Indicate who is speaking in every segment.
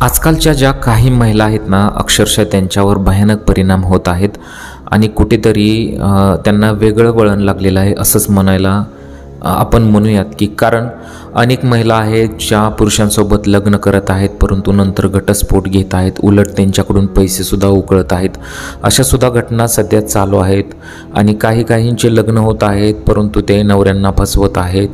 Speaker 1: आजकालच्या ज्या काही महिला आहेत ना, अक्षरशः त्यांच्यावर भयानक परिणाम होत आहेत आणि कुठेतरी त्यांना वेगळं वळण लागलेलं आहे असंच म्हणायला आपण म्हणूयात की कारण अनेक महिला आहेत ज्या पुरुषांसोबत लग्न करत आहेत परंतु नंतर घटस्फोट घेत आहेत, उलट त्यांच्याकडून पैसेसुद्धा उकळत आहेत. अशासुद्धा घटना सध्या चालू आहेत आणि काहींचे लग्न होत आहेत परंतु ते नवऱ्यांना फसवत आहेत.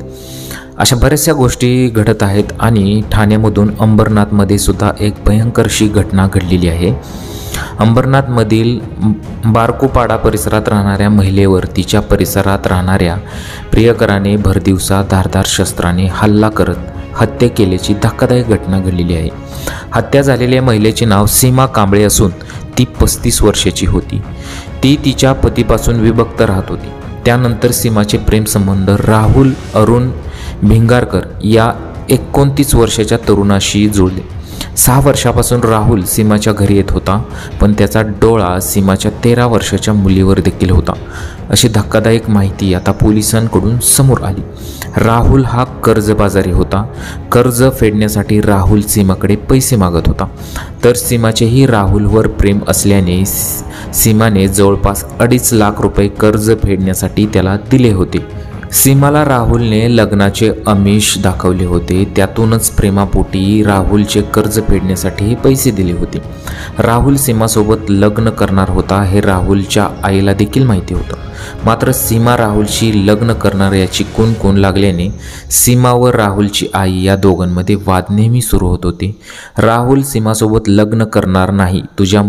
Speaker 1: अशा बऱ्याचशा गोष्टी घडत आहेत आणि ठाण्यामधून अंबरनाथमध्ये सुद्धा एक भयंकरशी घटना घडलेली आहे. अंबरनाथमधील बारकोपाडा परिसरात राहणाऱ्या महिलेवर तिच्या परिसरात राहणाऱ्या प्रियकराने भरदिवसा धारदार शस्त्राने हल्ला करत हत्या केल्याची धक्कादायक घटना घडलेली आहे. हत्या झालेल्या महिलेचे नाव सीमा कांबळे असून ती 35 वर्षाची होती. ती तिच्या पतीपासून विभक्त राहत होती. त्यानंतर सीमाचे प्रेमसंबंध राहुल अरुण भिंगारकर या 29 वर्षाच्या तरुणाशी जुळले. 6 वर्षापासून राहुल सीमाच्या घरी येत होता पण त्याचा डोळा सीमाच्या 13 वर्षाच्या मुलीवर देखील होता अशी धक्कादायक माहिती आता पोलिसांकडून समोर आली. राहुल हा कर्जबाजारी होता. कर्ज फेडण्यासाठी राहुल सीमाकडे पैसे मागत होता तर सीमाचेही राहुलवर प्रेम असल्याने सीमाने जवळपास 2.5 लाख रुपये कर्ज फेडण्यासाठी त्याला दिले होते. सीमाला राहुलने लग्नाचे आमिष दाखवले होते. त्यातूनच प्रेमापोटी राहुलचे कर्ज फेडण्यासाठी पैसे दिले होते. राहुल सीमासोबत लग्न करणार होता हे राहुलच्या आईला देखील माहिती होतं. मात्र सीमा राहुलशी लग्न करणार याची कोण लागल्याने सीमा व राहुलची आई या दोघांमध्ये वाद नेहमी सुरू होत होते. राहुल सीमासोबत लग्न करणार नाही, तुझ्या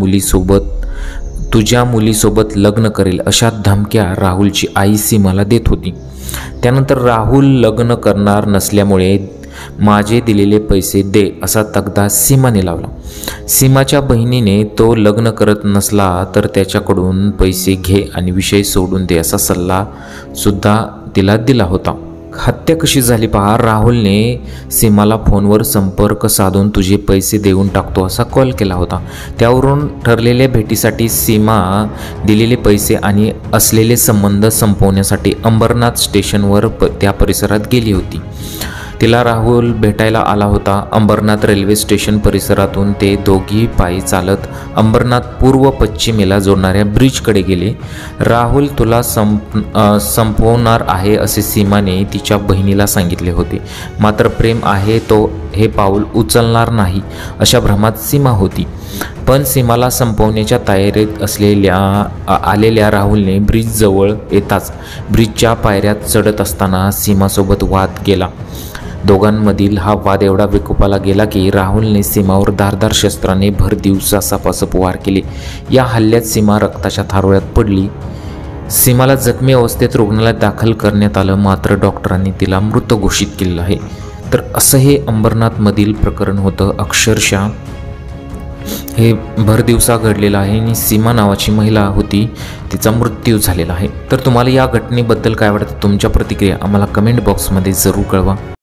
Speaker 1: मुलीसोबत लग्न करेल अशा धमक्या राहुलची आई सीमाला देत होती. त्यानंतर राहुल लग्न करणार नसल्यामुळे माझे दिलेले पैसे दे असा तक्रार सीमाने लावला. सीमाच्या बहिणीने तो लग्न करत नसला तर त्याच्याकडून पैसे घे आणि विषय सोडून दे असा सल्ला सुद्धा तिला दिला होता. हत्या कशी झाली पहा. राहुलने सीमाला फोनवर संपर्क साधून तुझे पैसे देऊन टाकतो असा कॉल केला होता. त्यावरून ठरलेल्या भेटीसाठी सीमा दिलेले पैसे आणि असलेले संबंध संपवण्यासाठी अंबरनाथ स्टेशनवर त्या परिसरात गेली होती. तिला राहुल भेटायला आला होता. अंबरनाथ रेल्वे स्टेशन परिसरातून ते दोघी पायी चालत अंबरनाथ पूर्व पश्चिमेला जोडणाऱ्या ब्रिजकडे गेले. राहुल तुला संपवणार आहे असे सीमाने तिच्या बहिणीला सांगितले होते. मात्र प्रेम आहे तो हे पाऊल उचलणार नाही अशा भ्रमात सीमा होती. पण सीमाला संपवण्याच्या तयारीत आलेल्या राहुलने ब्रिजजवळ येताच ब्रिजच्या पायऱ्यात चढत असताना सीमासोबत वाद गेला. दोघांमधील हा वाद एवढा विकोपाला गेला की राहुलने सीमावर धारदार शस्त्राने भरदिवसा सपासप वार केले. या हल्ल्यात सीमा रक्ताच्या थारोळ्यात पडली. सीमाला जखमी अवस्थेत रुग्णालयात दाखल करण्यात आलं मात्र डॉक्टरांनी तिला मृत घोषित केलेलं आहे. तर असं हे अंबरनाथमधील प्रकरण होतं. अक्षरशः हे भरदिवसा घडलेलं आहे आणि सीमा नावाची महिला होती, तिचा मृत्यू झालेला आहे. तर तुम्हाला या घटनेबद्दल काय वाटतं? तुमच्या प्रतिक्रिया आम्हाला कमेंट बॉक्समध्ये जरूर कळवा.